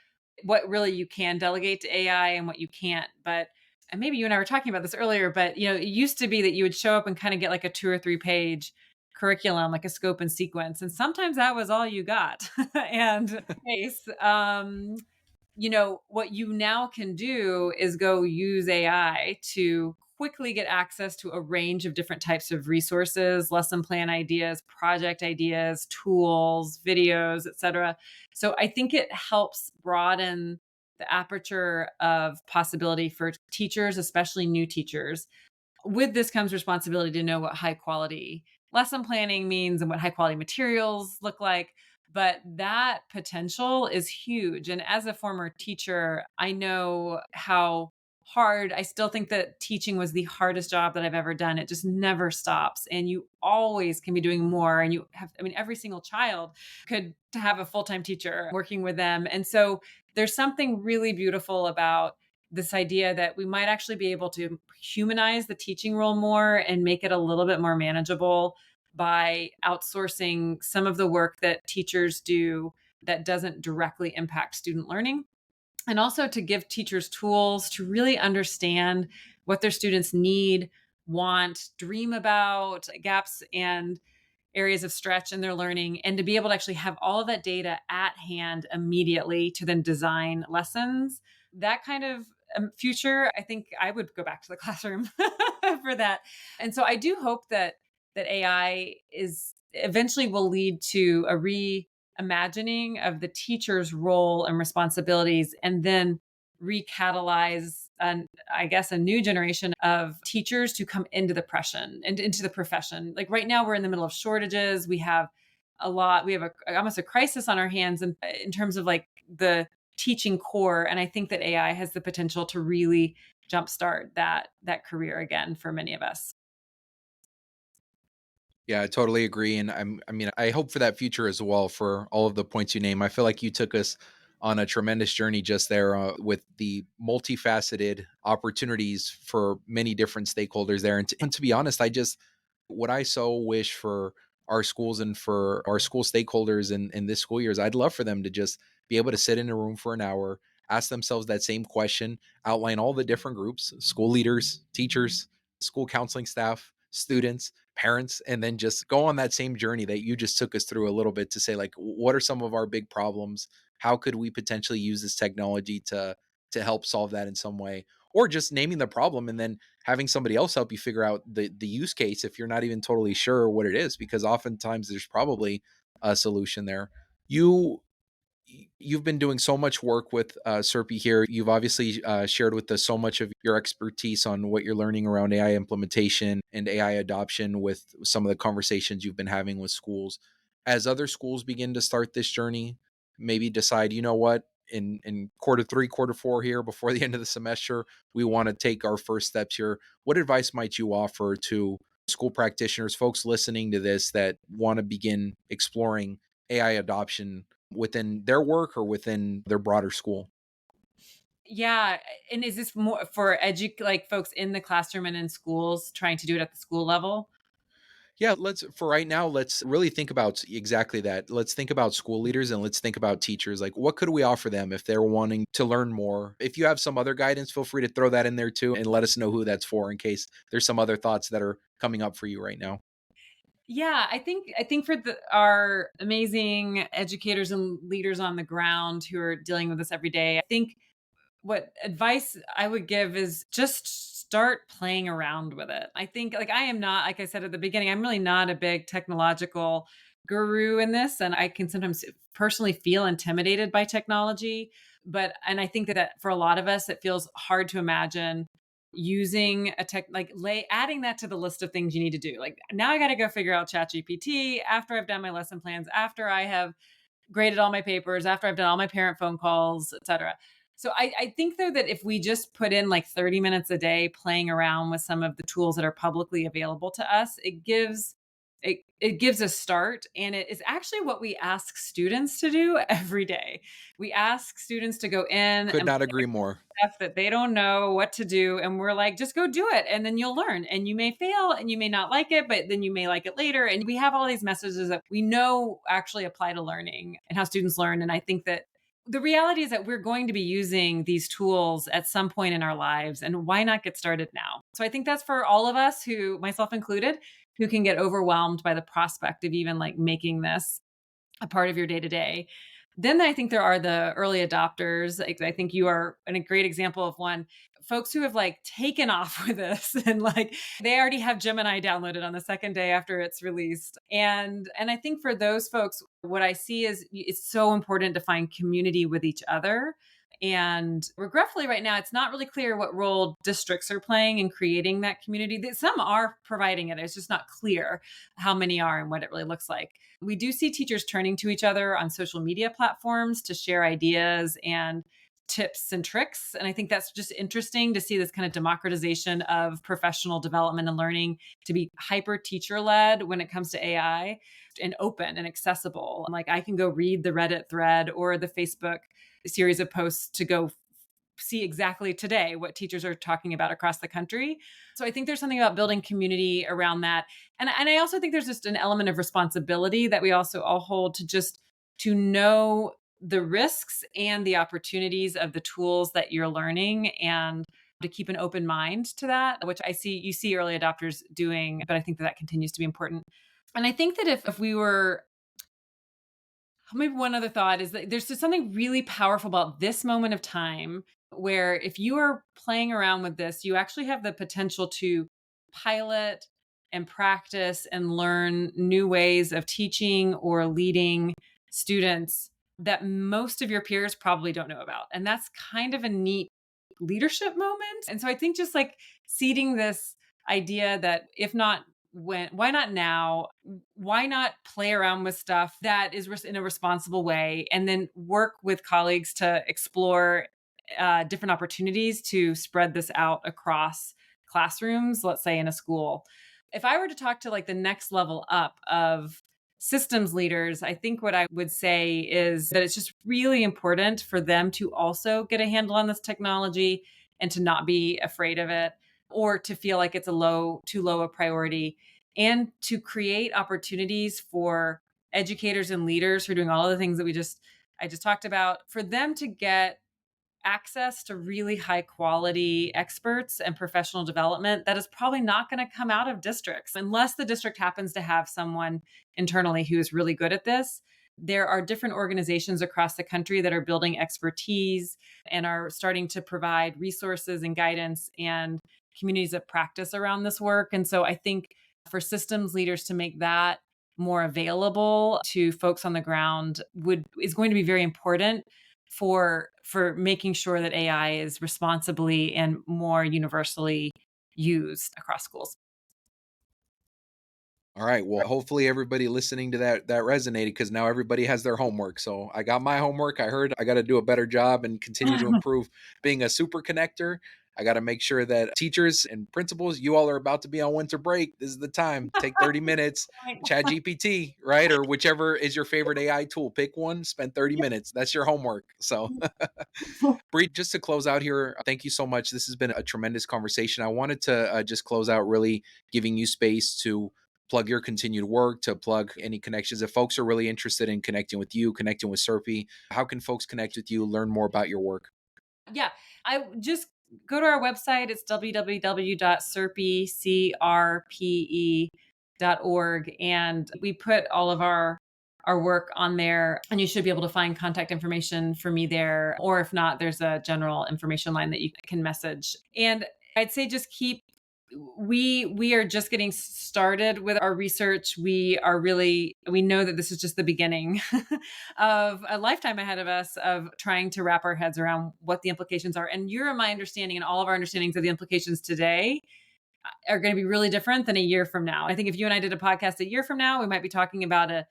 [SPEAKER 2] what really you can delegate to AI and what you can't. But and maybe you and I were talking about this earlier, but it used to be that you would show up and kind of get like a 2 or 3 page curriculum, like a scope and sequence. And sometimes that was all you got. And case, what you now can do is go use AI to quickly get access to a range of different types of resources, lesson plan ideas, project ideas, tools, videos, etc. So I think it helps broaden the aperture of possibility for teachers, especially new teachers. With this comes responsibility to know what high quality lesson planning means and what high quality materials look like. But that potential is huge. And as a former teacher, I know how hard. I still think that teaching was the hardest job that I've ever done. It just never stops. And you always can be doing more. And every single child could to have a full time teacher working with them. And so there's something really beautiful about this idea that we might actually be able to humanize the teaching role more and make it a little bit more manageable by outsourcing some of the work that teachers do that doesn't directly impact student learning. And also to give teachers tools to really understand what their students need, want, dream about, gaps and areas of stretch in their learning, and to be able to actually have all of that data at hand immediately to then design lessons. That kind of future, I think I would go back to the classroom for that. And so I do hope that AI is eventually will lead to a reimagining of the teacher's role and responsibilities, and then recatalyze I guess a new generation of teachers to come into the profession and into the profession. Like right now we're in the middle of shortages. We have almost a crisis on our hands in terms of like the teaching core. And I think that AI has the potential to really jumpstart that career again for many of us.
[SPEAKER 1] Yeah, I totally agree, and I mean, I hope for that future as well for all of the points you name. I feel like you took us on a tremendous journey just there with the multifaceted opportunities for many different stakeholders there. And to be honest, what I so wish for our schools and for our school stakeholders in this school year is I'd love for them to just be able to sit in a room for an hour, ask themselves that same question, outline all the different groups, school leaders, teachers, school counseling staff, students, parents, and then just go on that same journey that you just took us through a little bit to say, like, what are some of our big problems? How could we potentially use this technology to help solve that in some way? Or just naming the problem and then having somebody else help you figure out the use case if you're not even totally sure what it is, because oftentimes there's probably a solution there. You you've been doing so much work with CRPE here. You've obviously shared with us so much of your expertise on what you're learning around AI implementation and AI adoption with some of the conversations you've been having with schools. As other schools begin to start this journey, maybe decide, you know what, in quarter three, quarter four here before the end of the semester, we want to take our first steps here. What advice might you offer to school practitioners, folks listening to this that want to begin exploring AI adoption within their work or within their broader school?
[SPEAKER 2] Yeah, and is this more for like folks in the classroom and in schools trying to do it at the school level?
[SPEAKER 1] Yeah, let's for right now, let's really think about exactly that. Let's think about school leaders and let's think about teachers. Like, what could we offer them if they're wanting to learn more? If you have some other guidance, feel free to throw that in there too and let us know who that's for in case there's some other thoughts that are coming up for you right now.
[SPEAKER 2] Yeah, I think for our amazing educators and leaders on the ground who are dealing with this every day, I think what advice I would give is just start playing around with it. I think like I am not, like I said at the beginning, I'm really not a big technological guru in this. And I can sometimes personally feel intimidated by technology. And I think that for a lot of us, it feels hard to imagine using a tech, like adding that to the list of things you need to do. Like now I got to go figure out ChatGPT after I've done my lesson plans, after I have graded all my papers, after I've done all my parent phone calls, etc. So I think though that if we just put in like 30 minutes a day playing around with some of the tools that are publicly available to us, it gives a start, and it is actually what we ask students to do every day. We ask students to go in
[SPEAKER 1] Could
[SPEAKER 2] and
[SPEAKER 1] not agree more.
[SPEAKER 2] stuff that they don't know what to do, and we're like, just go do it and then you'll learn, and you may fail and you may not like it, but then you may like it later. And we have all these messages that we know actually apply to learning and how students learn. And I think that the reality is that we're going to be using these tools at some point in our lives, and why not get started now? So I think that's for all of us, who, myself included, who can get overwhelmed by the prospect of even like making this a part of your day to day. Then I think there are the early adopters. Like, I think you are a great example of one. Folks who have like taken off with this, and like they already have Gemini downloaded on the second day after it's released. And I think for those folks, what I see is it's so important to find community with each other. And regretfully, right now, it's not really clear what role districts are playing in creating that community. Some are providing it. It's just not clear how many are and what it really looks like. We do see teachers turning to each other on social media platforms to share ideas and tips and tricks. And I think that's just interesting to see this kind of democratization of professional development and learning to be hyper teacher led when it comes to AI, and open and accessible. And like I can go read the Reddit thread or the Facebook series of posts to go see exactly today what teachers are talking about across the country. So I think there's something about building community around that. And I also think there's just an element of responsibility that we also all hold, to just to know the risks and the opportunities of the tools that you're learning, and to keep an open mind to that, which you see early adopters doing, but I think that that continues to be important. And I think that if we were, maybe one other thought is that there's just something really powerful about this moment of time, where if you are playing around with this, you actually have the potential to pilot and practice and learn new ways of teaching or leading students that most of your peers probably don't know about. And that's kind of a neat leadership moment. And so I think just like seeding this idea that if not when, why not now? Why not play around with stuff that is in a responsible way, and then work with colleagues to explore different opportunities to spread this out across classrooms, let's say in a school. If I were to talk to like the next level up of systems leaders, I think what I would say is that it's just really important for them to also get a handle on this technology and to not be afraid of it, or to feel like it's too low a priority, and to create opportunities for educators and leaders who are doing all of the things that I just talked about, for them to get access to really high quality experts and professional development that is probably not going to come out of districts unless the district happens to have someone internally who is really good at this. There are different organizations across the country that are building expertise and are starting to provide resources and guidance and communities of practice around this work. And so I think for systems leaders to make that more available to folks on the ground is going to be very important for making sure that AI is responsibly and more universally used across schools.
[SPEAKER 1] All right. Well, hopefully everybody listening to that resonated, because now everybody has their homework. So I got my homework. I heard I got to do a better job and continue to improve being a super connector. I got to make sure that teachers and principals, you all are about to be on winter break. This is the time. Take 30 minutes,
[SPEAKER 2] Right.
[SPEAKER 1] chat GPT, right? Or whichever is your favorite AI tool. Pick one, spend 30
[SPEAKER 2] Yep.
[SPEAKER 1] minutes. That's your homework. So Bree, just to close out here, thank you so much. This has been a tremendous conversation. I wanted to just close out really giving you space to plug your continued work, to plug any connections. If folks are really interested in connecting with you, connecting with CRPE, how can folks connect with you, learn more about your work?
[SPEAKER 2] Yeah, I just go to our website. It's www.crpe.org, and we put all of our work on there, and you should be able to find contact information for me there, or if not, there's a general information line that you can message. And I'd say just keep We are just getting started with our research. We know that this is just the beginning of a lifetime ahead of us of trying to wrap our heads around what the implications are. And your and my understanding and all of our understandings of the implications today are going to be really different than a year from now. I think if you and I did a podcast a year from now, we might be talking about a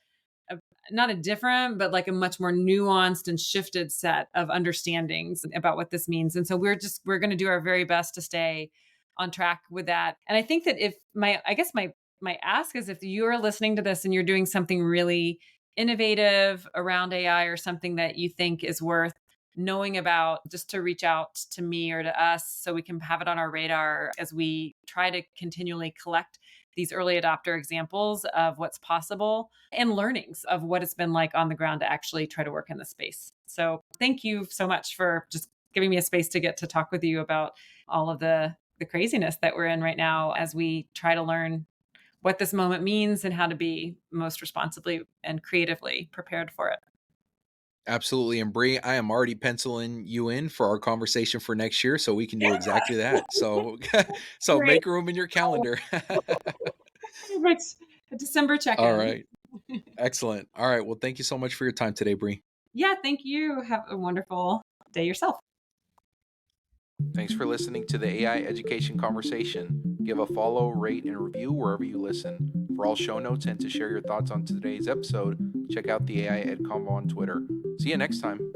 [SPEAKER 2] not a different, but like a much more nuanced and shifted set of understandings about what this means. And so we're going to do our very best to stay on track with that. And I think that if I guess my ask is if you're listening to this and you're doing something really innovative around AI or something that you think is worth knowing about, just to reach out to me or to us so we can have it on our radar as we try to continually collect these early adopter examples of what's possible and learnings of what it's been like on the ground to actually try to work in the space. So thank you so much for just giving me a space to get to talk with you about all of the craziness that we're in right now as we try to learn what this moment means and how to be most responsibly and creatively prepared for it.
[SPEAKER 1] Absolutely. And Bree, I am already penciling you in for our conversation for next year so we can do exactly that. So so
[SPEAKER 2] Great.
[SPEAKER 1] make room in your calendar.
[SPEAKER 2] Perfect. A December
[SPEAKER 1] All
[SPEAKER 2] check-in.
[SPEAKER 1] right. Excellent. All right. Well, thank you so much for your time today, Bree.
[SPEAKER 2] Yeah, thank you. Have a wonderful day yourself.
[SPEAKER 1] Thanks for listening to the AI Education Conversation. Give a follow, rate, and review wherever you listen. For all show notes and to share your thoughts on today's episode, check out the AI Ed Convo on Twitter. See you next time.